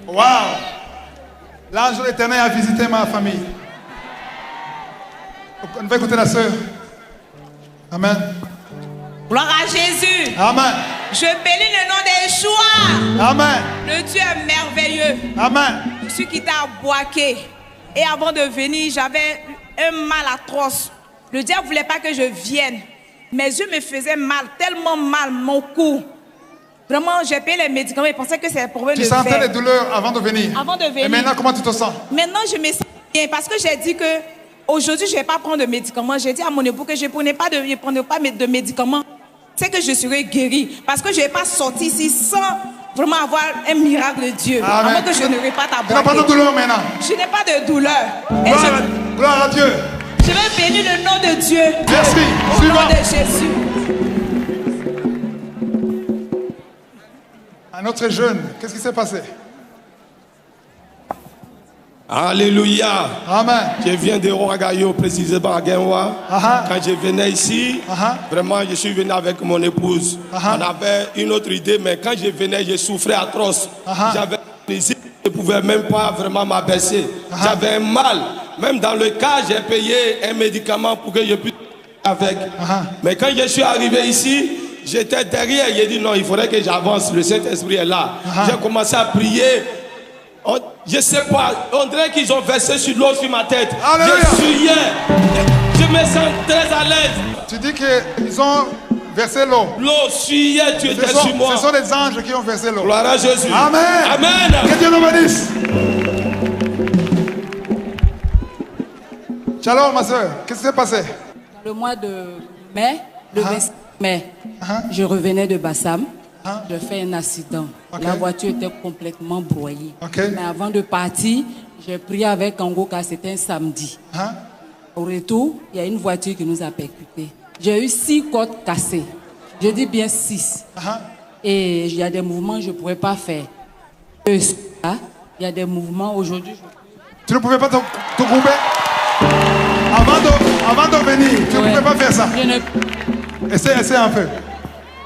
Waouh! L'ange de l'Éternel a visité ma famille. On va écouter la sœur. Amen. Gloire à Jésus. Amen. Je bénis le nom de Yeshua. Amen. Le Dieu est merveilleux. Amen. Je suis quitté à Boaké. Et avant de venir, j'avais un mal atroce. Le diable ne voulait pas que je vienne. Mes yeux me faisaient mal, tellement mal, mon cou. Vraiment, j'ai payé les médicaments et pensais que c'était pour venir. Tu sentais les douleurs avant de venir? Avant de venir. Et maintenant, comment tu te sens? Maintenant, je me sens bien parce que j'ai dit que aujourd'hui, je ne vais pas prendre de médicaments. J'ai dit à mon époux que je ne prendrai pas de médicaments. C'est que je serai guérie. Parce que je ne vais pas sortir ici sans vraiment avoir un miracle de Dieu. Amen. Avant que je n'aurai pas ta boîte. Tu n'as pas de douleur maintenant? Je n'ai pas de douleur. Et gloire à Dieu. je vais bénir le nom de Dieu. Merci. Au nom de Jésus. Un autre jeune, qu'est-ce qui s'est passé? Alléluia. Amen. Je viens de Ouagayo, précisément à Genwa. Quand je venais ici, vraiment, je suis venu avec mon épouse. On avait une autre idée, mais quand je venais, je souffrais atroce. J'avais ici, je ne pouvais même pas vraiment m'abaisser. J'avais un mal. Même dans le cas, j'ai payé un médicament pour que je puisse avec. Mais quand je suis arrivé ici, j'étais derrière. J'ai dit non, il faudrait que j'avance. Le Saint-Esprit est là. J'ai commencé à prier. Je ne sais pas, on dirait qu'ils ont versé sur l'eau sur ma tête. Alléluia. Je suyais, je me sens très à l'aise. Tu dis qu'ils ont versé l'eau. L'eau suyait, tu étais sur moi. Ce sont des anges qui ont versé l'eau. Gloire à Jésus. Amen. Amen. Que Dieu nous bénisse. Shalom, ma soeur. Qu'est-ce qui s'est passé? Le mois de mai, le 26 mai, je revenais de Bassam. Je fais un accident. La voiture était complètement broyée. Mais avant de partir, j'ai prié avec Angoka, c'était un samedi. Au retour, il y a une voiture qui nous a percutés. J'ai eu 6 côtes cassées. Je dis bien 6. Et il y a des mouvements que je ne pourrais pas faire. Il y a des mouvements aujourd'hui. Tu ne pouvais pas te couper? Avant de venir, tu ne pouvais pas faire ça? Essaie un peu.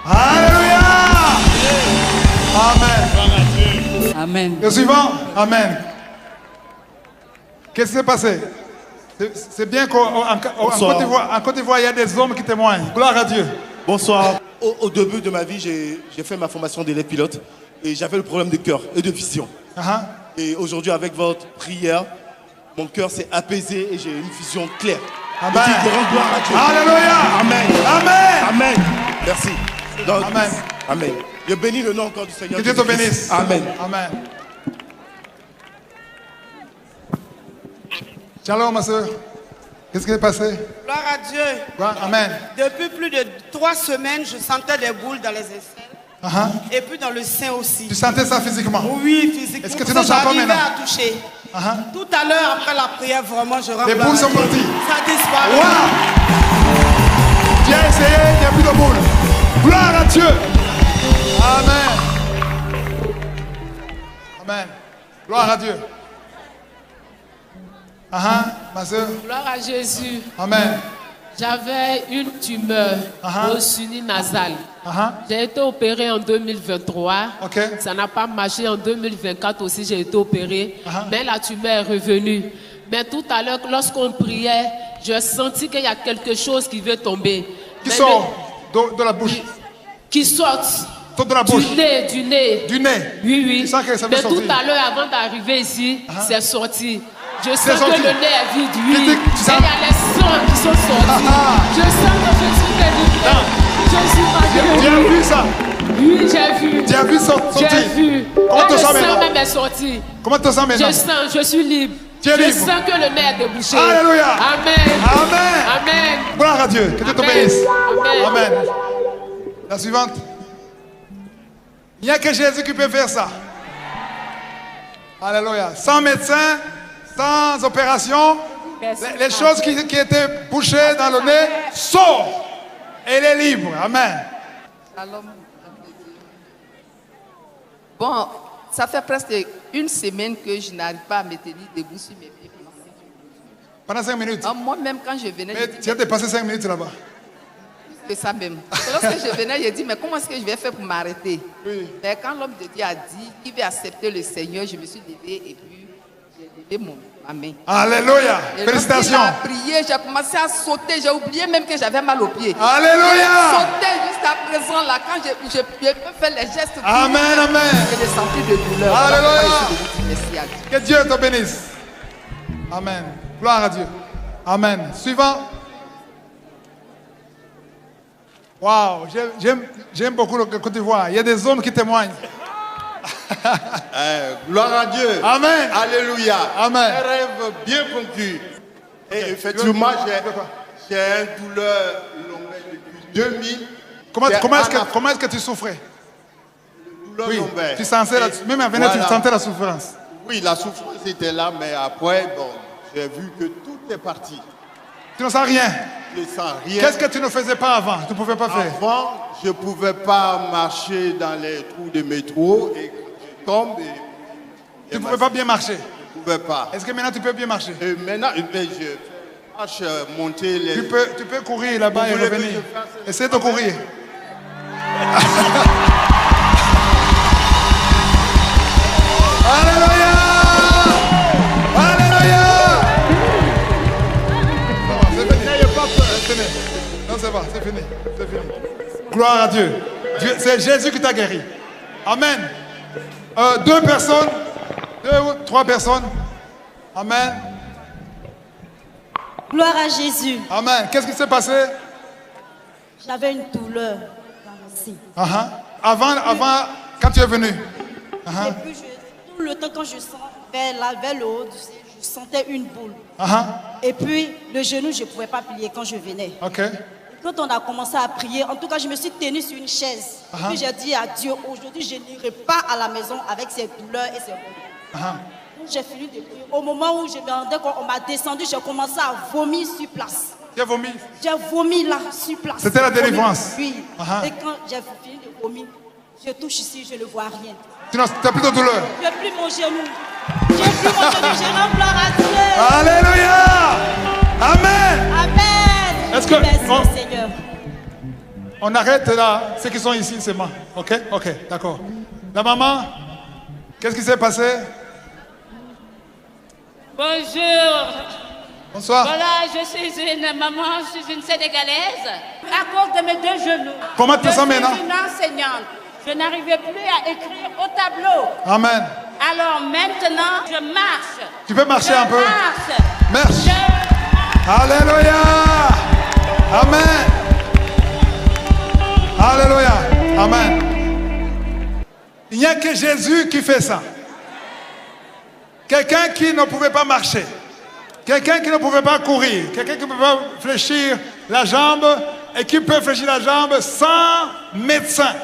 Alléluia! Amen. Amen. Le suivant? Amen. Qu'est-ce qui s'est passé? C'est bien qu'en Côte d'Ivoire, il y a des hommes qui témoignent. Gloire à Dieu. Bonsoir. Au début de ma vie, j'ai fait ma formation d'élève pilote et j'avais le problème de cœur et de vision. Et aujourd'hui, avec votre prière, mon cœur s'est apaisé et j'ai une vision claire. Amen. Je rends gloire à Dieu. Alléluia. Amen. Amen. Amen. Merci. Donc, Amen. Amen. Je bénis le nom encore du Seigneur. Que Dieu te bénisse. Amen. Amen. Shalom, ma soeur. Qu'est-ce qui s'est passé? Gloire à Dieu. Amen. Depuis plus de 3 semaines, je sentais des boules dans les aisselles. Et puis dans le sein aussi. Tu sentais ça physiquement? Oui, physiquement. Est-ce que tu n'en sens pas maintenant? À toucher. Tout à l'heure, après la prière, vraiment, je rentre. Les boules sont parties. Ça disparaît. Tu as essayé, il n'y a plus de boules. Gloire à Dieu. Amen. Amen. Gloire à Dieu. Ma soeur. Gloire à Jésus. Amen. J'avais une tumeur au sinus nasal. J'ai été opéré en 2023. Ça n'a pas marché en 2024 aussi, j'ai été opéré. Mais la tumeur est revenue. Mais tout à l'heure, lorsqu'on priait, j'ai senti qu'il y a quelque chose qui veut tomber. Qui sort de la bouche? Qui sort de la bouche. Du nez. Du nez? Oui, oui. Tu sens que ça veut Mais sortir? tout à l'heure, avant d'arriver ici, c'est sorti. Je sens que le nez est vide, oui. Et il y a les sangs qui sont sortis. Je sens que je suis délivré. Je suis pas Tu as vu ça? Oui, j'ai vu. Tu as vu sortir? J'ai vu. Comment tu te sens maintenant? maintenant? Même est sorti. Comment tu te sens maintenant? Je sens, je suis libre. Tu es libre. Je sens que le nez est débouché. Alléluia. Amen. Amen. Amen. Gloire à Dieu. Que Dieu te bénisse. Amen. Amen. La suivante. Il n'y a que Jésus qui peut faire ça. Alléluia. Sans médecin, sans opération, les choses qui étaient bouchées dans le nez sortent. Elle est libre. Amen. Bon, ça fait presque une semaine que je n'arrive pas à me tenir debout sur mes pieds. Pendant 5 minutes. Moi-même, quand je venais... Mais tu as dépassé 5 minutes là-bas. C'est ça même. Lorsque je venais, j'ai dit, mais comment est-ce que je vais faire pour m'arrêter? Mais quand l'homme de Dieu a dit qu'il veut accepter le Seigneur, je me suis levée et puis j'ai levé ma main. Alléluia. Félicitations. Quand il a prié, j'ai commencé à sauter. J'ai oublié même que j'avais mal aux pieds. Alléluia. J'ai sauté jusqu'à présent là. Quand je peux faire les gestes. Amen, amen. J'ai senti de douleur. Alléluia. Merci à Dieu. Que Dieu te bénisse. Amen. Gloire à Dieu. Amen. Suivant. Waouh, j'aime beaucoup le Côte d'Ivoire. Il y a des hommes qui témoignent. Gloire à Dieu. Amen. Alléluia. Amen. Un rêve bien conclu. Et effectivement, j'ai une douleur lombaire depuis 2000. Comment est-ce que tu souffrais? Douleur lombaire. Tu sentais même à venir, tu sentais la souffrance. Oui, la souffrance était là, mais après, bon, j'ai vu que tout est parti. Tu ne sens rien? Je ne sens rien. Qu'est-ce que tu ne faisais pas avant? Tu ne pouvais pas faire? Avant, je ne pouvais pas marcher dans les trous de métro et je tombe. Tu ne pouvais pas bien marcher? Je ne pouvais pas. Est-ce que maintenant tu peux bien marcher? Maintenant, je marche, monter les... Tu peux courir là-bas et revenir. Essaye de courir. Alléluia! Alléluia! C'est fini. Non, c'est pas, c'est fini. C'est fini. Gloire à Dieu. C'est Jésus qui t'a guéri. Amen. 2 personnes, 2 ou 3 personnes. Amen. Gloire à Jésus. Amen. Qu'est-ce qui s'est passé? J'avais une douleur dans le sein. Avant, quand tu es venu. Et puis, tout le temps, quand je sens vers le haut du sein, je sentais une boule. Et puis, le genou, je ne pouvais pas plier quand je venais. Quand on a commencé à prier, en tout cas, je me suis tenue sur une chaise. Et puis, j'ai dit à Dieu, aujourd'hui, je n'irai pas à la maison avec ces douleurs et ces bouleurs. J'ai fini de prier. Au moment où je me rendais compte, on m'a descendu, j'ai commencé à vomir sur place. Tu as vomi? J'ai vomi là, sur place. C'était la délivrance? Oui. Et quand j'ai fini de vomir, je touche ici, je ne vois rien. Tu n'as plus de douleur? Je n'ai plus mon genou. J'ai plus mon genou, je rends gloire à Dieu. Alléluia. Amen. Amen. Est-ce que merci Seigneur. On arrête là, ceux qui sont ici seulement. Ok, d'accord. La maman, qu'est-ce qui s'est passé? Bonjour. Bonsoir. Voilà, je suis une maman, je suis une Sénégalaise. À cause de mes 2 genoux. Comment tu te sens maintenant? Je suis une enseignante. Je n'arrivais plus à écrire au tableau. Amen. Alors maintenant, je marche. Tu peux marcher un peu? Marche. Alléluia. Amen. Alléluia. Amen. Il n'y a que Jésus qui fait ça. Quelqu'un qui ne pouvait pas marcher. Quelqu'un qui ne pouvait pas courir. Quelqu'un qui ne pouvait pas fléchir la jambe et qui peut fléchir la jambe sans médecin.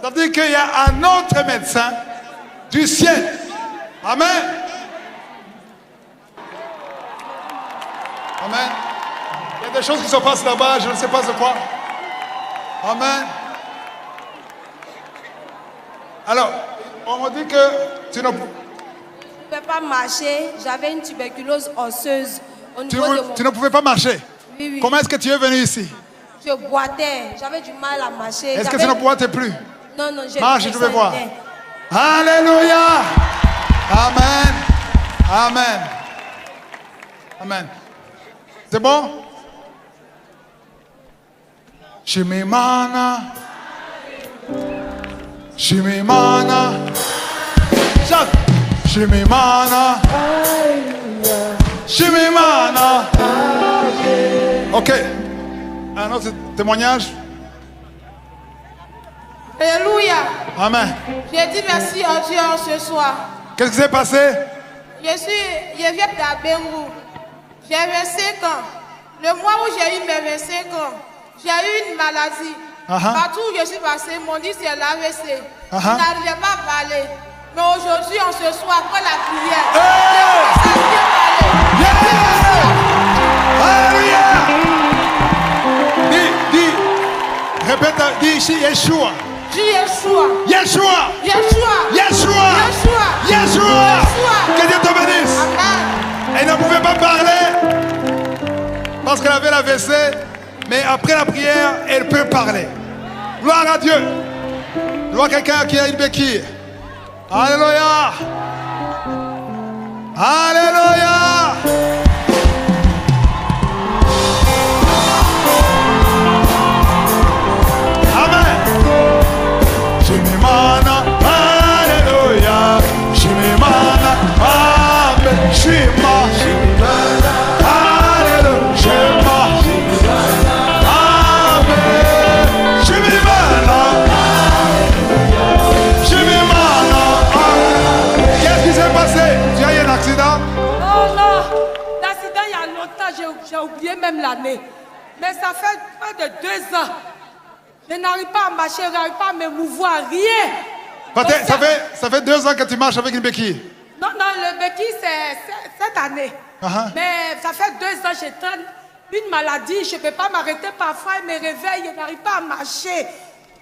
Ça veut dire qu'il y a un autre médecin du ciel. Amen. Amen. Il y a des choses qui se passent là-bas, je ne sais pas ce quoi. Amen. Alors, on m'a dit que tu ne pouvais pas marcher, j'avais une tuberculose osseuse au niveau de mon... Tu ne pouvais pas marcher? Oui, oui. Comment est-ce que tu es venu ici? Je boitais, j'avais du mal à marcher. Est-ce que tu ne boitais plus? Non, je... Marche, je vais voir. Alléluia. Amen. Amen. Amen. C'est bon? Shimimana. Shimimana. Chante. Shimimana. Shimimana. Ok. Un autre témoignage. Alléluia. Amen. J'ai dit merci à Dieu ce soir. Qu'est-ce qui s'est passé? Je viens d'Abengu. J'ai 25 ans. Le mois où j'ai eu mes 25 ans, j'ai eu une maladie. Partout où je suis passé, ils m'ont dit c'est l'AVC. Je n'arrivais pas à parler. Mais aujourd'hui, en ce soir, après la prière, je commence à bien parler. Répète, dis ici Yeshua. Yeshua. Que Dieu te bénisse. Amen. Elle ne pouvait pas parler parce qu'elle avait l'AVC. mais après la prière, elle peut parler. Gloire à Dieu. Je vois quelqu'un qui a une béquille. Alléluia. Alléluia. Amen. Shimimana, Alléluia. Shimimana, Amen. Shima, Shimimana, Alléluia. Shima, Amen. Shimimana, Shimimana, Amen. Qu'est-ce qui s'est passé? Tu as eu un accident? Oh non, l'accident il y a longtemps, j'ai oublié même l'année. Mais ça fait près de 2 ans. Je n'arrive pas à marcher, je n'arrive pas à me mouvoir, rien. Ça fait 2 ans que tu marches avec une béquille. Non, le béquille, c'est cette année. Mais ça fait 2 ans, j'ai une maladie, je ne peux pas m'arrêter parfois, il me réveille, je n'arrive pas à marcher.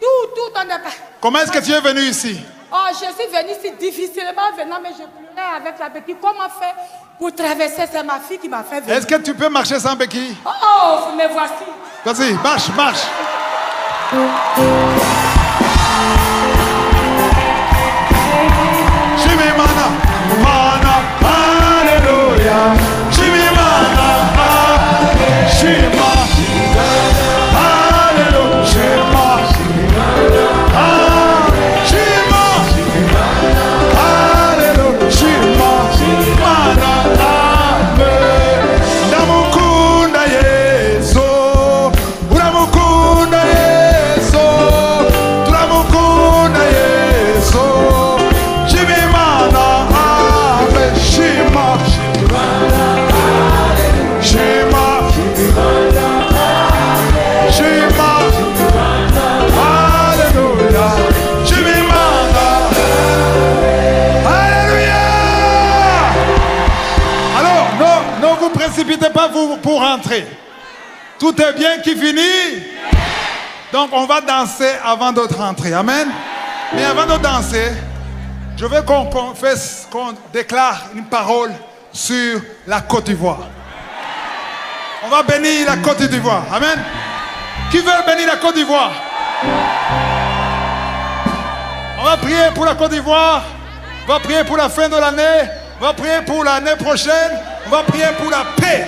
Tout, on est pas. Comment est-ce que tu es venu ici? Oh, je suis venue ici difficilement venant, mais je pleurais avec la béquille. Comment faire pour traverser? C'est ma fille qui m'a fait venir. Est-ce que tu peux marcher sans béquille? Oh, me voici. Vas-y, marche, marche. Shimimana, mana, Alléluia. Shimimana, Shima, Alléluia. Shima, Alléluia. Shima, mana, Amen. Namukunda Yesu, Uramukunda Yesu, Turamukunda Yesu. Shimimana, Amen. Shima, Shima, Shima, Alléluia. Shimimana, Alléluia. Alors, ne vous précipitez pas pour rentrer. Tout est bien qui finit. Donc, on va danser avant de rentrer. Amen. Mais avant de danser, je veux qu'on confesse, qu'on déclare une parole sur la Côte d'Ivoire. On va bénir la Côte d'Ivoire. Amen. Qui veut bénir la Côte d'Ivoire? On va prier pour la Côte d'Ivoire. On va prier pour la fin de l'année. On va prier pour l'année prochaine. On va prier pour la paix,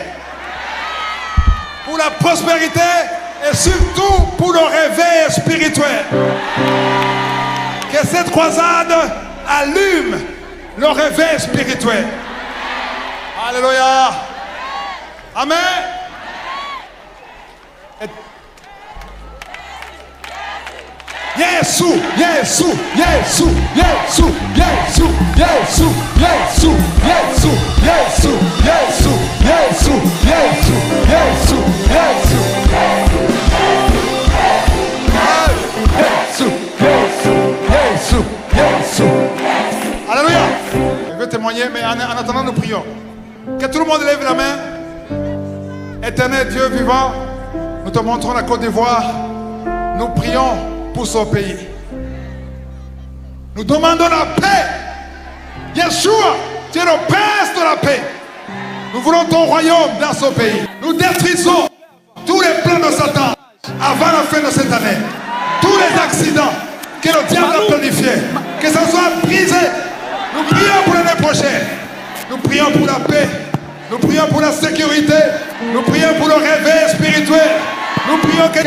pour la prospérité et surtout pour le réveil spirituel. Que cette croisade allume le réveil spirituel. Alléluia. Amen. Yesu, Yesu, Yesu, Yesu, Yesu, Yesu, Yesu, Yesu, Yesu, Yesu, Yesu, Yesu, Yesu, Yesu, Yesu, Yesu. Alléluia. Je veux témoigner, mais en attendant, nous prions. Que tout le monde lève la main. Éternel Dieu vivant, nous te montrons la Côte d'Ivoire. Nous prions pour son pays. Nous demandons la paix. Yeshua, tu es le prince de la paix. Nous voulons ton royaume dans ce pays. Nous détruisons tous les plans de Satan avant la fin de cette année. Tous les accidents que le diable a planifiés, que ça soit brisé. Nous prions pour l'année prochaine. Nous prions pour la paix. Nous prions pour la sécurité. Nous prions pour le réveil spirituel. Nous prions que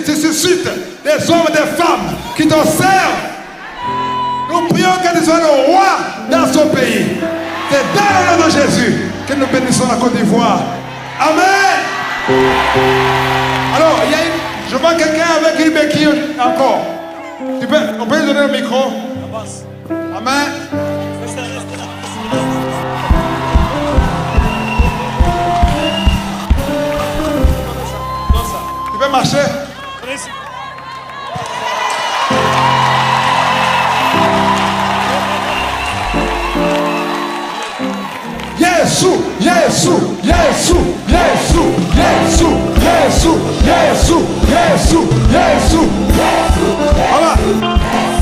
tu suscites des hommes et des femmes qui te servent. Nous prions que tu sois le roi dans ce pays. C'est dans le nom de Jésus que nous bénissons la Côte d'Ivoire. Amen. Alors, je vois quelqu'un avec une béquille encore. On peut lui donner le micro. Amen. Tu peux marcher? Yesu, Yesu, Yesu, Yesu, Yesu, Yesu, Yesu, Yesu, Yesu.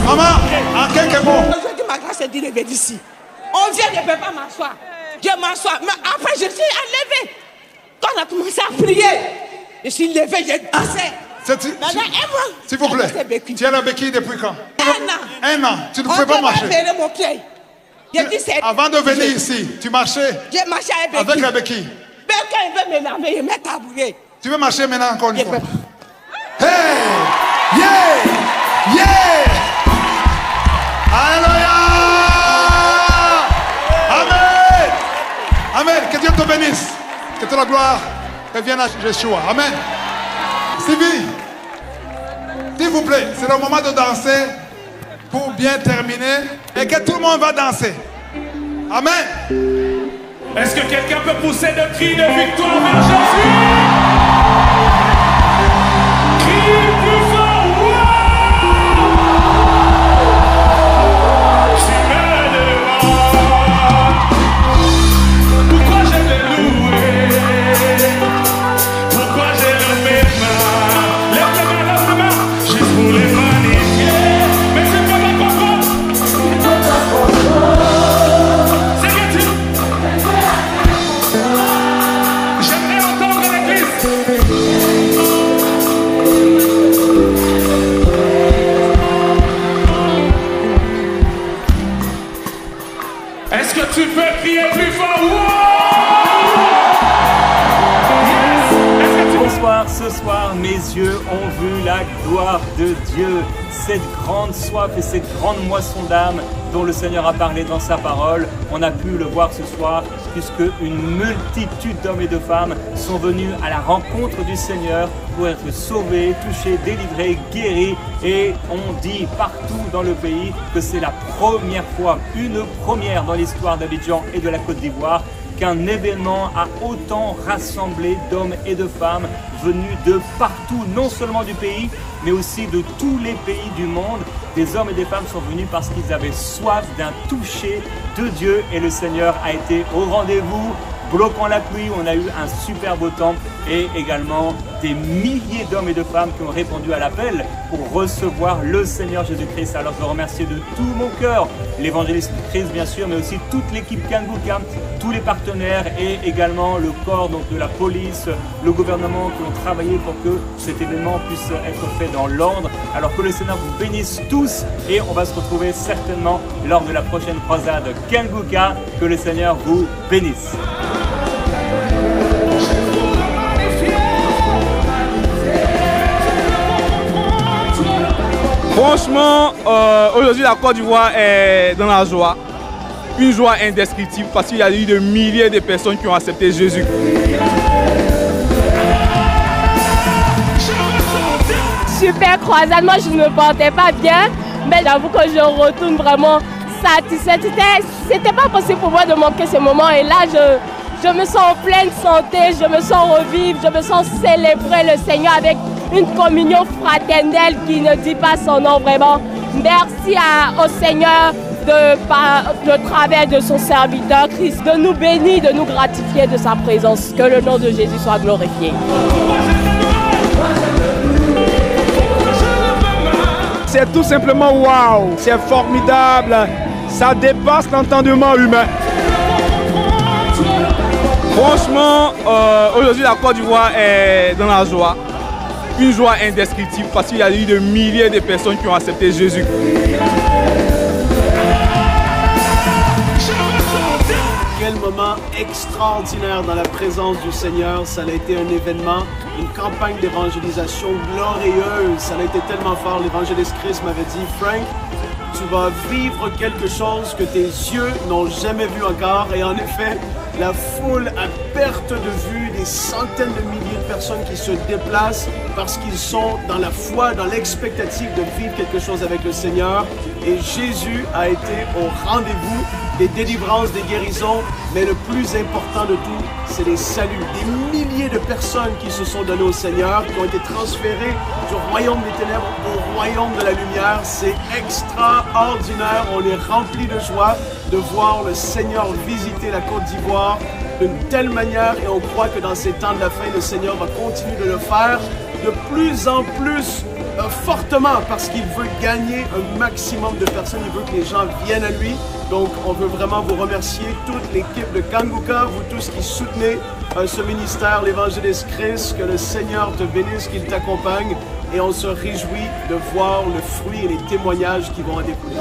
Maman, en quelques mots. Je dis ma grâce est d'arriver d'ici. On vient, je ne peux pas m'asseoir. Je m'assois. Mais après, je suis enlevée. Quand on a commencé à prier, Je suis levée, j'ai dansé. S'il vous plaît, tu as la béquille depuis quand? Un an. Tu ne pouvais pas marcher. Mon pied. Avant de venir ici, tu marchais j'ai marché avec la béquille. Mais quand il veut m'énerver, il met tabouret. Tu veux marcher maintenant encore une fois? Hey! Yeah! Alléluia! Amen! Amen! Que Dieu te bénisse. Que toute la gloire revienne à Yeshua. Amen. Sylvie, s'il vous plaît, c'est le moment de danser pour bien terminer et que tout le monde va danser. Amen. Est-ce que quelqu'un peut pousser de cris de victoire vers Jésus? Crie plus fort, tu me demandes pourquoi je l'ai loué, pourquoi j'ai levé ma main. Lève les mains, juste pour les magnifier. Mais c'est pas ma faute. C'est que tu... J'aimerais entendre l'église. Est-ce que tu peux crier plus fort? Bonsoir, ce soir, mes yeux ont vu la gloire de Dieu, cette grande soif et cette grande moisson d'âme dont le Seigneur a parlé dans sa parole. On a pu le voir ce soir puisque une multitude d'hommes et de femmes sont venus à la rencontre du Seigneur pour être sauvés, touchés, délivrés, guéris. Et on dit partout dans le pays que c'est la première fois, une première dans l'histoire d'Abidjan et de la Côte d'Ivoire, qu'un événement a autant rassemblé d'hommes et de femmes venus de partout, non seulement du pays, mais aussi de tous les pays du monde. Des hommes et des femmes sont venus parce qu'ils avaient soif d'un toucher de Dieu et le Seigneur a été au rendez-vous. Bloquant la pluie, on a eu un super beau temps et également des milliers d'hommes et de femmes qui ont répondu à l'appel pour recevoir le Seigneur Jésus-Christ. Alors je veux remercier de tout mon cœur l'évangéliste Christ bien sûr, mais aussi toute l'équipe Kanguka, tous les partenaires et également le corps donc, de la police, le gouvernement qui ont travaillé pour que cet événement puisse être fait dans l'ordre. Alors que le Seigneur vous bénisse tous et on va se retrouver certainement lors de la prochaine croisade Kanguka. Que le Seigneur vous bénisse. Franchement, aujourd'hui la Côte d'Ivoire est dans la joie. Une joie indescriptible parce qu'il y a eu de milliers de personnes qui ont accepté Jésus. Super croisade, moi je ne me portais pas bien, mais j'avoue que je retourne vraiment satisfaite. C'était pas possible pour moi de manquer ce moment et là je me sens en pleine santé, je me sens revivre, je me sens célébrer le Seigneur avec une communion fraternelle qui ne dit pas son nom vraiment. Merci au Seigneur par le travers de son serviteur Christ, de nous bénir, de nous gratifier de sa présence. Que le nom de Jésus soit glorifié. C'est tout simplement waouh, c'est formidable, ça dépasse l'entendement humain. Franchement, aujourd'hui la Côte d'Ivoire est dans la joie. Une joie indescriptible parce qu'il y a eu de milliers de personnes qui ont accepté Jésus. Quel moment extraordinaire dans la présence du Seigneur. Ça a été un événement, une campagne d'évangélisation glorieuse. Ça a été tellement fort. L'évangéliste Christ m'avait dit, Frank, tu vas vivre quelque chose que tes yeux n'ont jamais vu encore. Et en effet, la foule à perte de vue, des centaines de milliers de personnes qui se déplacent parce qu'ils sont dans la foi, dans l'expectative de vivre quelque chose avec le Seigneur. Et Jésus a été au rendez-vous des délivrances, des guérisons, mais le plus important de tout, c'est les saluts. Des milliers de personnes qui se sont données au Seigneur, qui ont été transférées du royaume des ténèbres au royaume de la lumière. C'est extraordinaire. On est rempli de joie de voir le Seigneur visiter la Côte d'Ivoire d'une telle manière et on croit que dans ces temps de la fin, le Seigneur va continuer de le faire de plus en plus fortement parce qu'il veut gagner un maximum de personnes. Il veut que les gens viennent à lui. Donc, on veut vraiment vous remercier, toute l'équipe de Kanguka, vous tous qui soutenez ce ministère, l'Évangéliste Christ, que le Seigneur te bénisse, qu'il t'accompagne. Et on se réjouit de voir le fruit et les témoignages qui vont en découler.